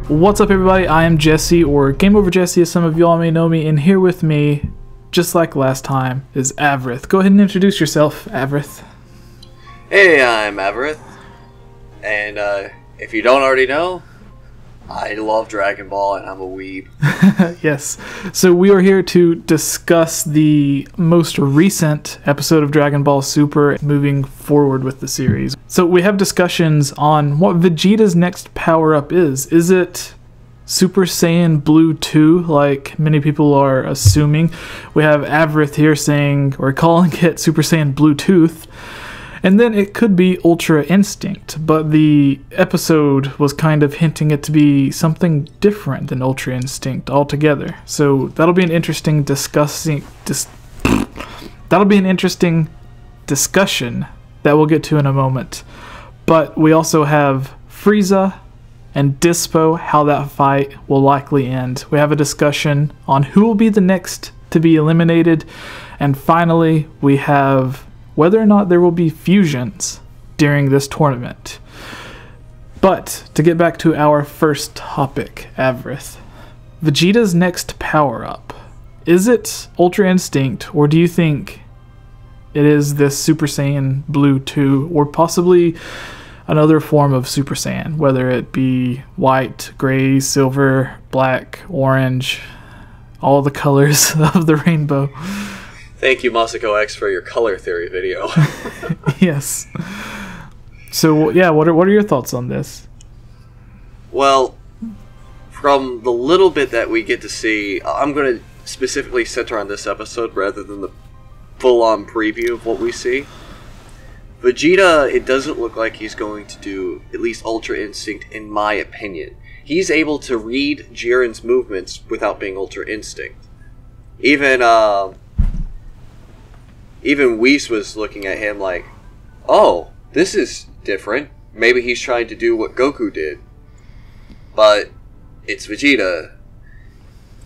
What's up, everybody? I am Jesse, or GameOverJesse as some of y'all may know me, and here with me, just like last time, is Avarith. Go ahead and introduce yourself, Avarith. Hey, I'm Avarith, and if you don't already know, I love Dragon Ball and I'm a weeb. Yes, so we are here to discuss the most recent episode of Dragon Ball Super, moving forward with the series. So we have discussions on what Vegeta's next power-up is. Is it Super Saiyan Blue 2, like many people are assuming? We have Avarith here saying, or calling it Super Saiyan Bluetooth. And then it could be Ultra Instinct, but the episode was kind of hinting it to be something different than Ultra Instinct altogether. So that'll be an interesting discussion that we'll get to in a moment. But we also have Frieza and Dispo, how that fight will likely end. We have a discussion on who will be the next to be eliminated. And finally, we have whether or not there will be fusions during this tournament. But to get back to our first topic, Avarith, Vegeta's next power-up. Is it Ultra Instinct, or do you think it is this Super Saiyan Blue 2, or possibly another form of Super Saiyan, whether it be white, gray, silver, black, orange, all the colors of the rainbow? Thank you, Masako X, for your color theory video. Yes. So, yeah, what are your thoughts on this? Well, from the little bit that we get to see, I'm going to specifically center on this episode rather than the full-on preview of what we see. Vegeta, it doesn't look like he's going to do at least Ultra Instinct, in my opinion. He's able to read Jiren's movements without being Ultra Instinct. Even Whis was looking at him like, oh, this is different. Maybe he's trying to do what Goku did. But it's Vegeta.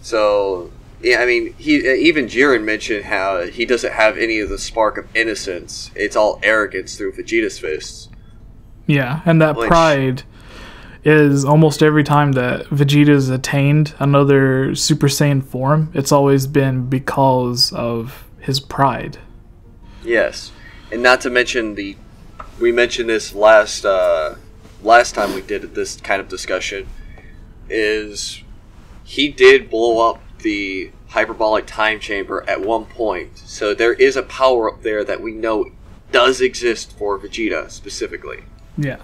So, yeah, I mean, even Jiren mentioned how he doesn't have any of the spark of innocence. It's all arrogance through Vegeta's fists. Yeah, and that pride is almost every time that Vegeta's attained another Super Saiyan form, it's always been because of his pride. Yes, and not to mention we mentioned this last time we did this kind of discussion, is he did blow up the hyperbolic time chamber at one point, so there is a power up there that we know does exist for Vegeta specifically. Yeah.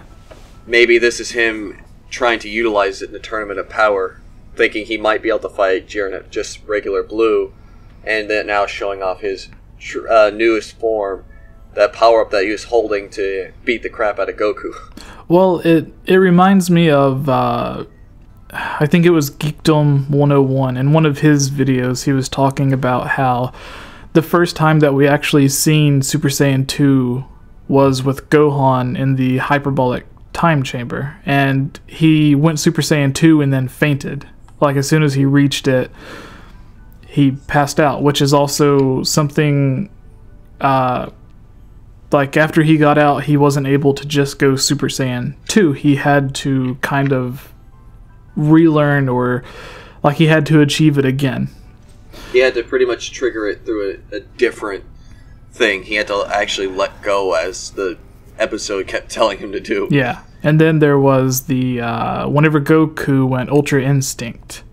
Maybe this is him trying to utilize it in the Tournament of Power, thinking he might be able to fight Jiren at just regular blue, and then now showing off his newest form, that power-up that he was holding to beat the crap out of Goku. Well, it reminds me of, I think it was Geekdom 101. In one of his videos, he was talking about how the first time that we actually seen Super Saiyan 2 was with Gohan in the hyperbolic time chamber, and he went Super Saiyan 2 and then fainted. Like, as soon as he reached it, he passed out, which is also something, like, after he got out, he wasn't able to just go Super Saiyan 2. He had to kind of relearn, or, like, he had to achieve it again. He had to pretty much trigger it through a different thing. He had to actually let go, as the episode kept telling him to do. Yeah, and then there was the, whenever Goku went Ultra Instinct,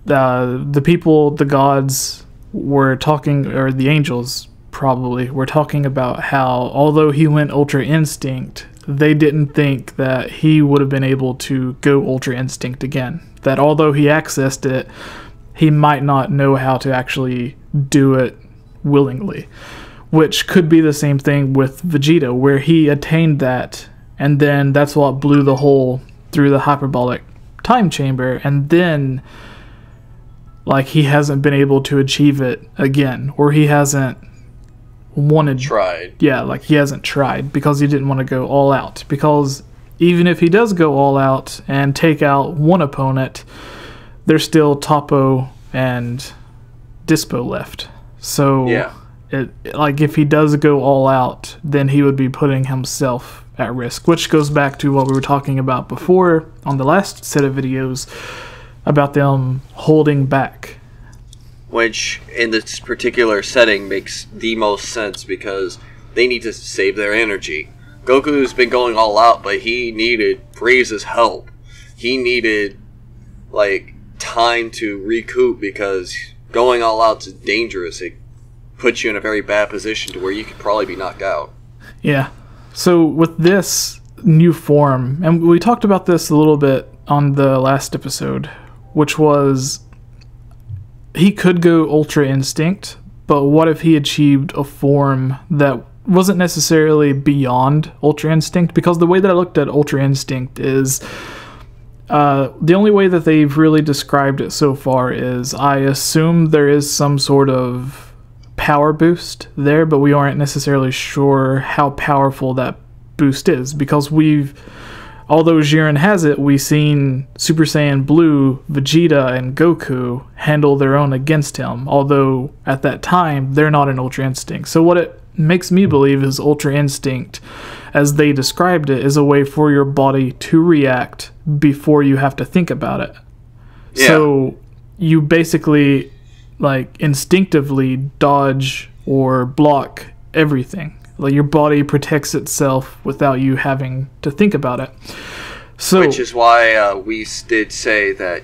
the people, the gods, were talking, or the angels probably, were talking about how, although he went Ultra Instinct, they didn't think that he would have been able to go Ultra Instinct again. That although he accessed it, he might not know how to actually do it willingly. Which could be the same thing with Vegeta, where he attained that, and then that's what blew the hole through the hyperbolic time chamber, and then, like, he hasn't been able to achieve it again, or he hasn't tried. Yeah, like, he hasn't tried because he didn't want to go all out. Because even if he does go all out and take out one opponent, there's still Toppo and Dispo left. So, yeah. Like, if he does go all out, then he would be putting himself at risk, which goes back to what we were talking about before on the last set of videos about them holding back. Which, in this particular setting, makes the most sense because they need to save their energy. Goku's been going all out, but he needed Frieza's help. He needed, like, time to recoup because going all out is dangerous. It puts you in a very bad position to where you could probably be knocked out. Yeah. So with this new form, and we talked about this a little bit on the last episode, which was he could go Ultra Instinct, but what if he achieved a form that wasn't necessarily beyond Ultra Instinct? Because the way that I looked at Ultra Instinct is the only way that they've really described it so far is I assume there is some sort of power boost there, but we aren't necessarily sure how powerful that boost is, because although Jiren has it, we've seen Super Saiyan Blue, Vegeta, and Goku handle their own against him, although at that time they're not in Ultra Instinct. So what it makes me believe is Ultra Instinct, as they described it, is a way for your body to react before you have to think about it. Yeah. So you basically like instinctively dodge or block everything. Like your body protects itself without you having to think about it. So, which is why we did say that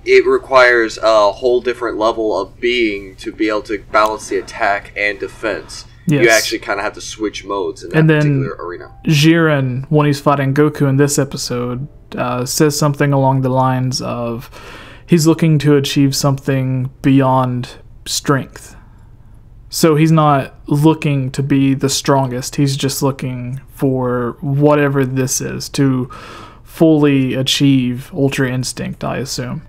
it requires a whole different level of being to be able to balance the attack and defense. Yes. You actually kind of have to switch modes in that particular arena. Jiren, when he's fighting Goku in this episode, says something along the lines of he's looking to achieve something beyond strength. So he's not looking to be the strongest. He's just looking for whatever this is to fully achieve Ultra Instinct, I assume.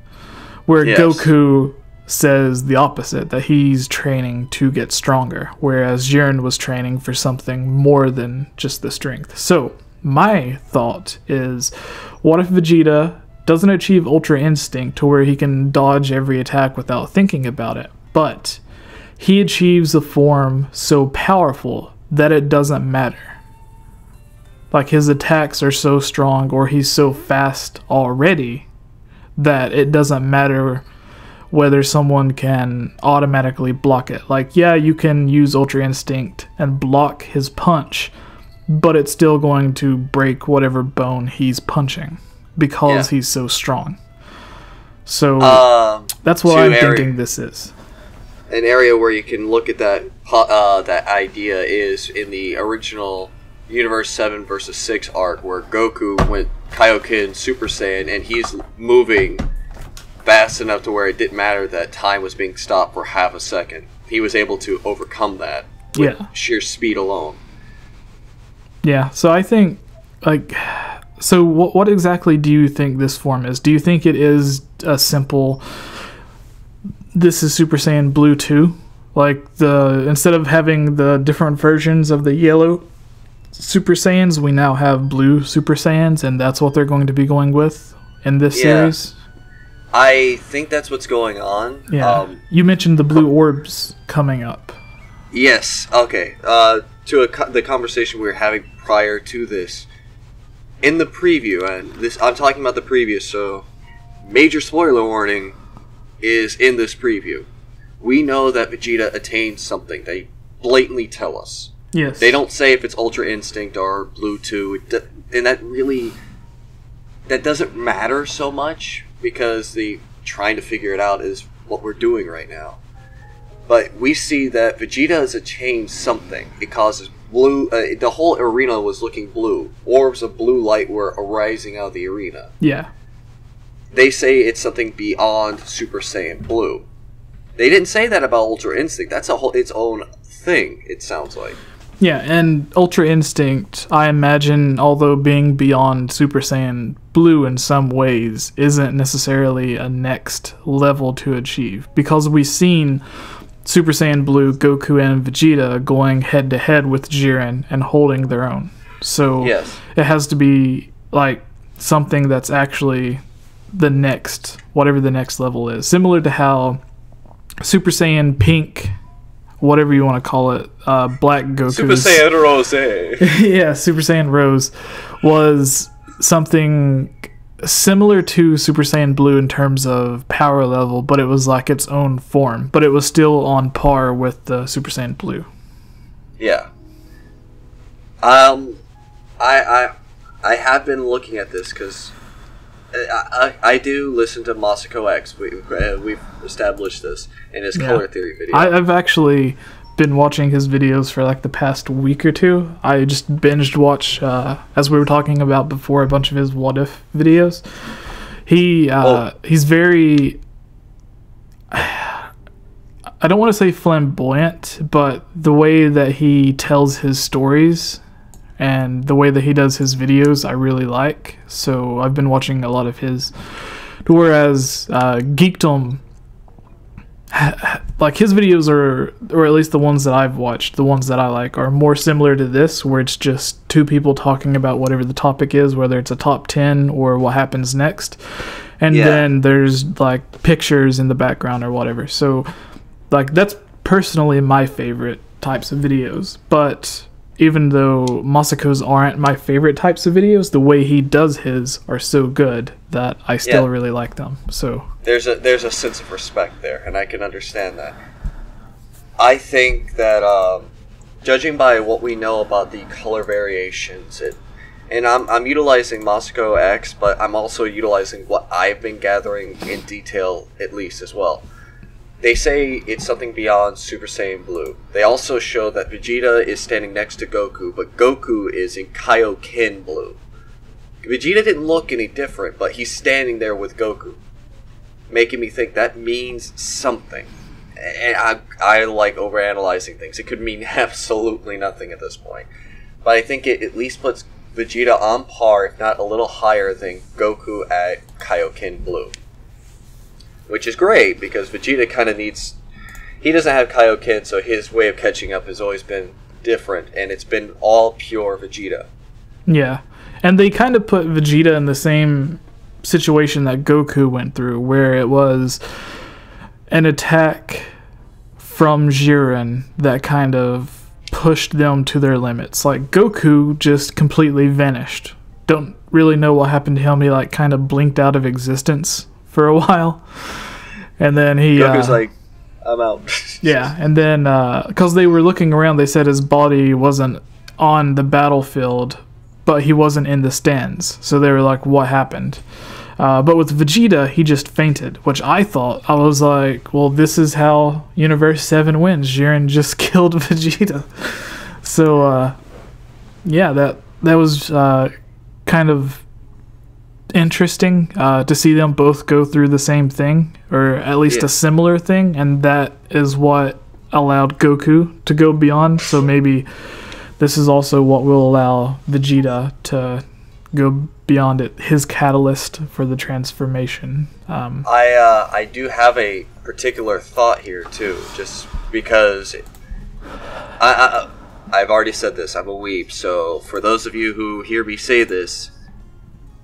Where yes. Goku says the opposite, that he's training to get stronger, whereas Jiren was training for something more than just the strength. So my thought is, what if Vegeta doesn't achieve Ultra Instinct to where he can dodge every attack without thinking about it, but he achieves a form so powerful that it doesn't matter. Like his attacks are so strong or he's so fast already that it doesn't matter whether someone can automatically block it. Like, yeah, you can use Ultra Instinct and block his punch, but it's still going to break whatever bone he's punching because he's so strong. So that's what I'm thinking this is. An area where you can look at that that idea is in the original Universe 7 versus 6 arc, where Goku went Kaioken Super Saiyan and he's moving fast enough to where it didn't matter that time was being stopped for half a second. He was able to overcome that with sheer speed alone. Yeah, so I think, like, so what exactly do you think this form is? Do you think it is a simple, this is Super Saiyan Blue 2? Like, instead of having the different versions of the yellow Super Saiyans, we now have blue Super Saiyans, and that's what they're going to be going with in this series? I think that's what's going on. Yeah. You mentioned the blue orbs coming up. Yes. Okay. The conversation we were having prior to this, in the preview, and this I'm talking about the preview, so major spoiler warning is in this preview. We know that Vegeta attained something. They blatantly tell us. Yes. They don't say if it's Ultra Instinct or Blue 2, and that doesn't matter so much, because the trying to figure it out is what we're doing right now. But we see that Vegeta has attained something. It causes blue. The whole arena was looking blue. Orbs of blue light were arising out of the arena. Yeah. They say it's something beyond Super Saiyan Blue. They didn't say that about Ultra Instinct. That's its own thing, it sounds like. Yeah, and Ultra Instinct, I imagine, although being beyond Super Saiyan Blue in some ways, isn't necessarily a next level to achieve. Because we've seen Super Saiyan Blue, Goku, and Vegeta going head-to-head with Jiren and holding their own. So it has to be like something that's actually the next, whatever the next level is. Similar to how Super Saiyan Pink whatever you want to call it, Black Goku. Super Saiyan Rose. Yeah, Super Saiyan Rose was something similar to Super Saiyan Blue in terms of power level, but it was like its own form. But it was still on par with the Super Saiyan Blue. Yeah. I have been looking at this because I do listen to Masako X. We've established this in his color theory video. I've actually been watching his videos for like the past week or two. I just binged watch, as we were talking about before, a bunch of his What If videos. He's very... I don't want to say flamboyant, but the way that he tells his stories and the way that he does his videos I really like. So I've been watching a lot of his. Whereas Geekdom, like his videos are, or at least the ones that I've watched, the ones that I like, are more similar to this, where it's just two people talking about whatever the topic is, whether it's a top 10 or what happens next. And then there's like pictures in the background or whatever. So like that's personally my favorite types of videos. But even though Masako's aren't my favorite types of videos, the way he does his are so good that I still really like them. So there's a sense of respect there, and I can understand that. I think that judging by what we know about the color variations, and I'm utilizing Masako X, but I'm also utilizing what I've been gathering in detail at least as well. They say it's something beyond Super Saiyan Blue. They also show that Vegeta is standing next to Goku, but Goku is in Kaioken Blue. Vegeta didn't look any different, but he's standing there with Goku, making me think that means something. And I like overanalyzing things. It could mean absolutely nothing at this point. But I think it at least puts Vegeta on par, if not a little higher than Goku at Kaioken Blue. Which is great, because Vegeta kind of needs... He doesn't have Kaioken, so his way of catching up has always been different, and it's been all pure Vegeta. Yeah, and they kind of put Vegeta in the same situation that Goku went through, where it was an attack from Jiren that kind of pushed them to their limits. Like, Goku just completely vanished. Don't really know what happened to him. He, like, kind of blinked out of existence for a while, and then Goku's like, I'm out. Yeah, and then because they were looking around, they said his body wasn't on the battlefield, but he wasn't in the stands. So they were like, what happened? But with Vegeta, he just fainted, which I was like, well, this is how Universe 7 wins. Jiren just killed Vegeta. So yeah, that was kind of interesting to see them both go through the same thing, or at least a similar thing, and that is what allowed Goku to go beyond. So maybe this is also what will allow Vegeta to go beyond it, his catalyst for the transformation. I do have a particular thought here too, just because I've already said this, I'm a weeb, so for those of you who hear me say this,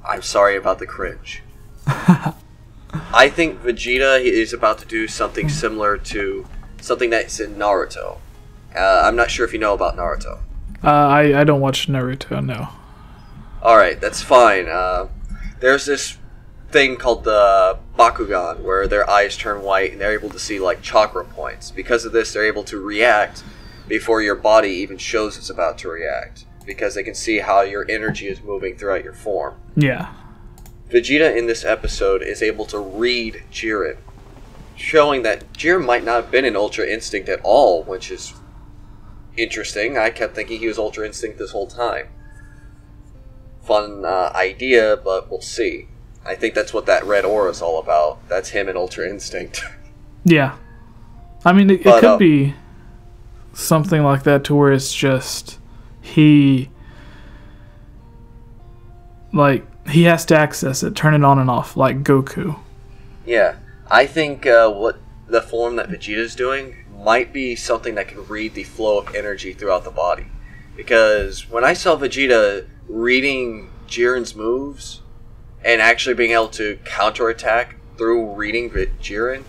I'm sorry about the cringe. I think Vegeta is about to do something similar to something that's in Naruto. I'm not sure if you know about Naruto. I don't watch Naruto, no. Alright, that's fine. There's this thing called the Bakugan, where their eyes turn white and they're able to see like chakra points. Because of this, they're able to react before your body even shows it's about to react, because they can see how your energy is moving throughout your form. Yeah. Vegeta in this episode is able to read Jiren, showing that Jiren might not have been in Ultra Instinct at all, which is interesting. I kept thinking he was Ultra Instinct this whole time. Fun idea, but we'll see. I think that's what that red aura is all about. That's him in Ultra Instinct. Yeah. I mean, it could be something like that, to where it's just he has to access it, turn it on and off, like Goku. Yeah. I think what the form that Vegeta's doing might be something that can read the flow of energy throughout the body. Because when I saw Vegeta reading Jiren's moves and actually being able to counterattack through reading Jiren,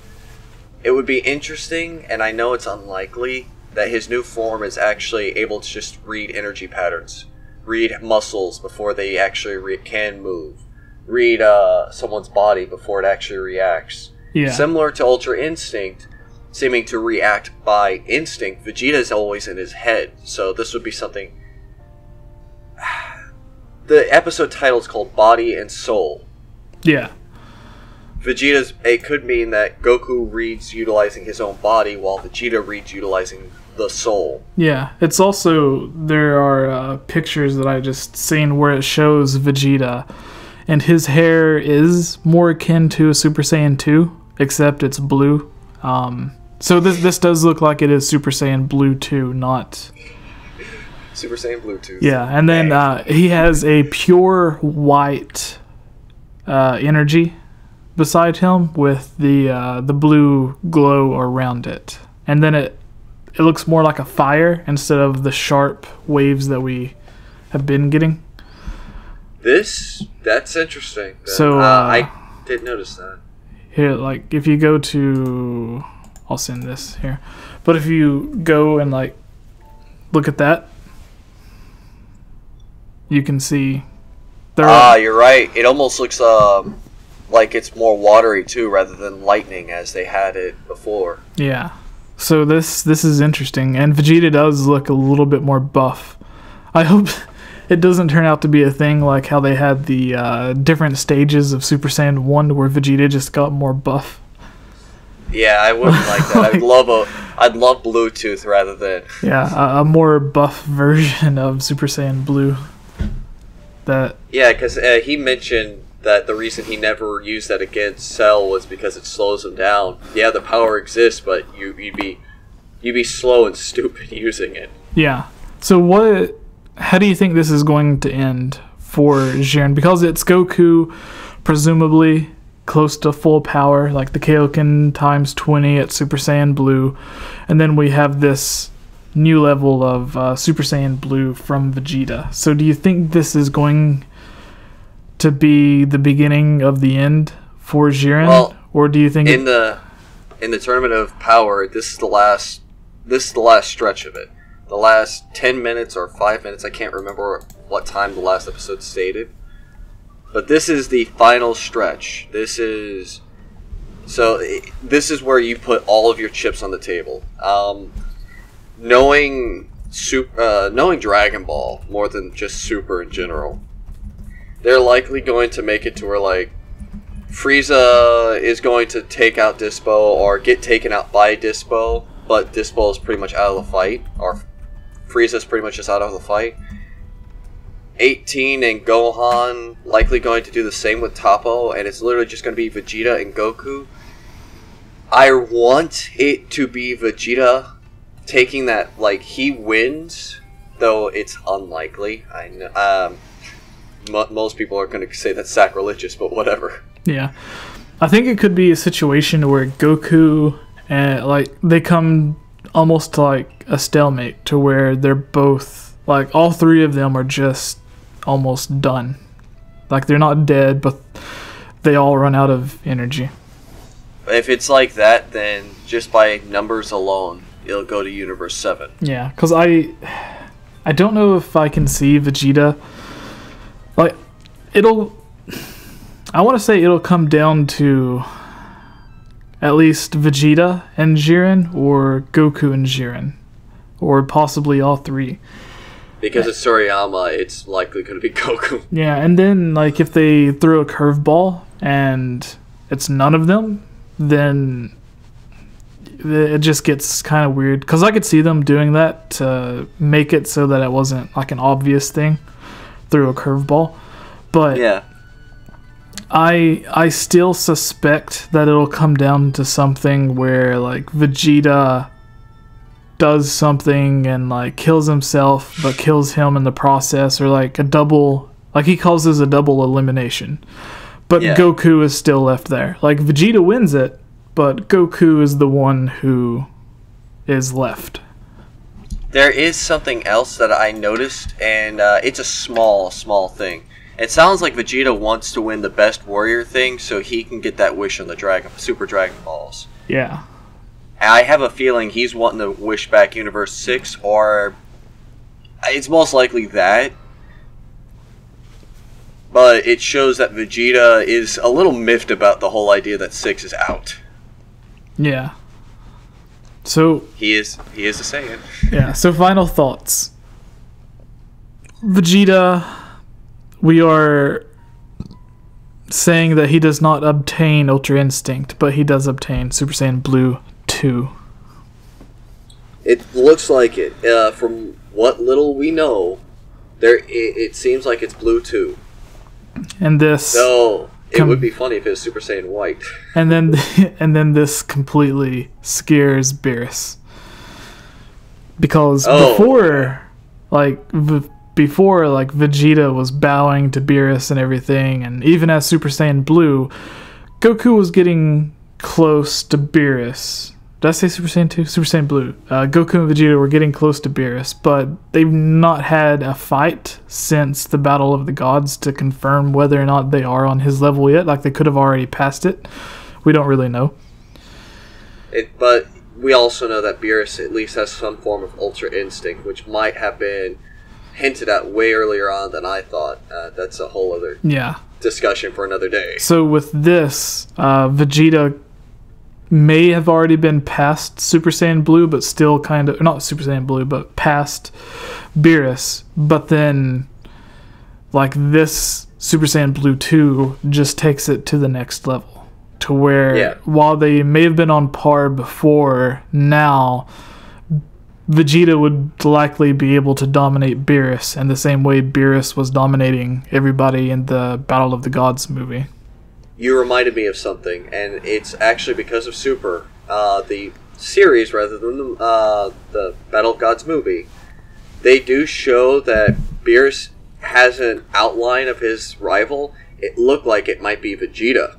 it would be interesting, and I know it's unlikely, that his new form is actually able to just read energy patterns, read muscles before they actually can move, read someone's body before it actually reacts. Yeah. Similar to Ultra Instinct, seeming to react by instinct, Vegeta's always in his head, so this would be something... The episode title is called Body and Soul. Yeah. It could mean that Goku reads utilizing his own body, while Vegeta reads utilizing the soul. Yeah, it's also, there are pictures that I just seen where it shows Vegeta, and his hair is more akin to a Super Saiyan 2, except it's blue. So this does look like it is Super Saiyan Blue 2, not... Super Saiyan Blue 2. Yeah, and then he has a pure white energy beside him with the blue glow around it. And then it looks more like a fire instead of the sharp waves that we have been getting. That's interesting. So I didn't notice that. Here, like, if you go to... I'll send this here. But if you go and, like, look at that, you can see... You're right. It almost looks like it's more watery, too, rather than lightning as they had it before. Yeah. So this is interesting. And Vegeta does look a little bit more buff. I hope it doesn't turn out to be a thing like how they had the different stages of Super Saiyan 1 where Vegeta just got more buff. Yeah, I wouldn't like that. I'd love Bluetooth rather than... Yeah, a more buff version of Super Saiyan Blue. Yeah, because he mentioned that the reason he never used that against Cell was because it slows him down. Yeah, the power exists, but you'd be slow and stupid using it. Yeah. So how do you think this is going to end for Jiren? Because it's Goku, presumably close to full power, like the Kaioken times 20 at Super Saiyan Blue, and then we have this new level of Super Saiyan Blue from Vegeta. So do you think this is going to be the beginning of the end for Jiren? Well, or do you think in the Tournament of Power, this is the last stretch of it. The last 10 minutes or 5 minutes, I can't remember what time the last episode stated. But this is the final stretch. This is where you put all of your chips on the table. Knowing Dragon Ball more than just Super in general, they're likely going to make it to where, like, Frieza is going to take out Dispo or get taken out by Dispo, but Dispo is pretty much out of the fight, or Frieza's pretty much just out of the fight. 18 and Gohan likely going to do the same with Toppo, and it's literally just going to be Vegeta and Goku. I want it to be Vegeta taking that, like, he wins, though it's unlikely. I know most people are going to say that's sacrilegious, but whatever. Yeah, I think it could be a situation where Goku and, like, they come almost to, like, a stalemate, to where they're both, like, all three of them are just almost done. Like, they're not dead, but they all run out of energy. If it's like that, then just by numbers alone, it'll go to Universe 7. Yeah, because I don't know if I can see Vegeta, like, I want to say it'll come down to at least Vegeta and Jiren, or Goku and Jiren, or possibly all three. Because it's Toriyama, it's likely going to be Goku. Yeah, and then, like, if they throw a curveball and it's none of them, then it just gets kind of weird. Because I could see them doing that to make it so that it wasn't, like, an obvious thing through a curveball. But yeah, I still suspect that it'll come down to something where, like, Vegeta does something and, like, kills himself but kills him in the process, or, like, a double, like, he calls this a double elimination, but yeah, Goku is still left there. Like, Vegeta wins it, but Goku is the one who is left. There is something else that I noticed, and it's a small thing. It sounds like Vegeta wants to win the best warrior thing so he can get that wish on the Super Dragon Balls. Yeah. I have a feeling he's wanting to wish back Universe 6, or it's most likely that. But it shows that Vegeta is a little miffed about the whole idea that 6 is out. Yeah. So he is a Saiyan. Yeah, so final thoughts. Vegeta, we are saying that he does not obtain Ultra Instinct, but he does obtain Super Saiyan Blue 2. It looks like it. From what little we know, it seems like it's Blue 2. And this... No, it would be funny if it was Super Saiyan White. And then this completely scares Beerus. Because before Vegeta was bowing to Beerus and everything, and even as Super Saiyan Blue, Goku was getting close to Beerus. Did I say Super Saiyan 2? Super Saiyan Blue. Goku and Vegeta were getting close to Beerus, but they've not had a fight since the Battle of the Gods to confirm whether or not they are on his level yet. Like, they could have already passed it. We don't really know. But we also know that Beerus at least has some form of Ultra Instinct, which might have been hinted at way earlier on than I thought. That's a whole other discussion for another day. So with this, Vegeta may have already been past Super Saiyan Blue, but still kind of... Not Super Saiyan Blue, but past Beerus. But then, like, this Super Saiyan Blue 2 just takes it to the next level. To where, while they may have been on par before, now Vegeta would likely be able to dominate Beerus in the same way Beerus was dominating everybody in the Battle of the Gods movie. You reminded me of something, and it's actually because of Super, the series rather than the Battle of Gods movie. They do show that Beerus has an outline of his rival. It looked like it might be Vegeta.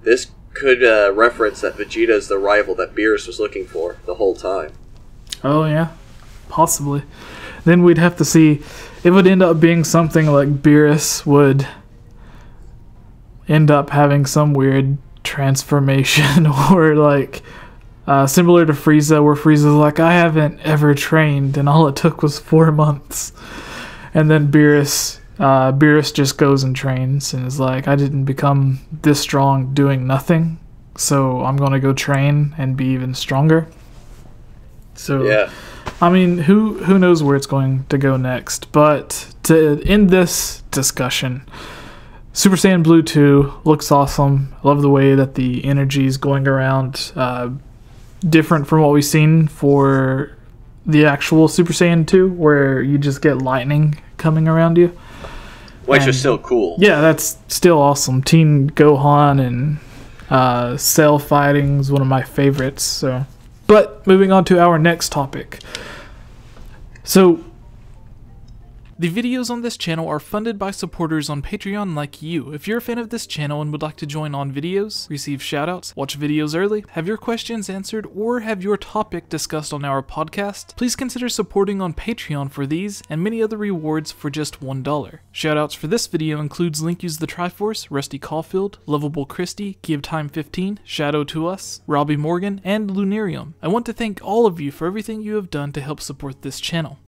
This could reference that Vegeta is the rival that Beerus was looking for the whole time. Oh yeah, possibly. Then we'd have to see. It would end up being something like Beerus would end up having some weird transformation, or like similar to Frieza, where Frieza's like, I haven't ever trained, and all it took was 4 months. And then Beerus just goes and trains and is like, I didn't become this strong doing nothing, so I'm gonna go train and be even stronger. So yeah. I mean, who knows where it's going to go next. But to end this discussion, Super Saiyan Blue 2 looks awesome. I love the way that the energy is going around. Different from what we've seen for the actual Super Saiyan 2, where you just get lightning coming around you. Which is still cool. Yeah, that's still awesome. Teen Gohan and Cell fighting is one of my favorites. So, but moving on to our next topic. So, the videos on this channel are funded by supporters on Patreon like you. If you're a fan of this channel and would like to join on videos, receive shoutouts, watch videos early, have your questions answered, or have your topic discussed on our podcast, please consider supporting on Patreon for these and many other rewards for just $1. Shoutouts for this video includes Link Use the Triforce, Rusty Caulfield, Lovable Christy, Give Time 15, Shadow to Us, Robbie Morgan, and Lunarium. I want to thank all of you for everything you have done to help support this channel.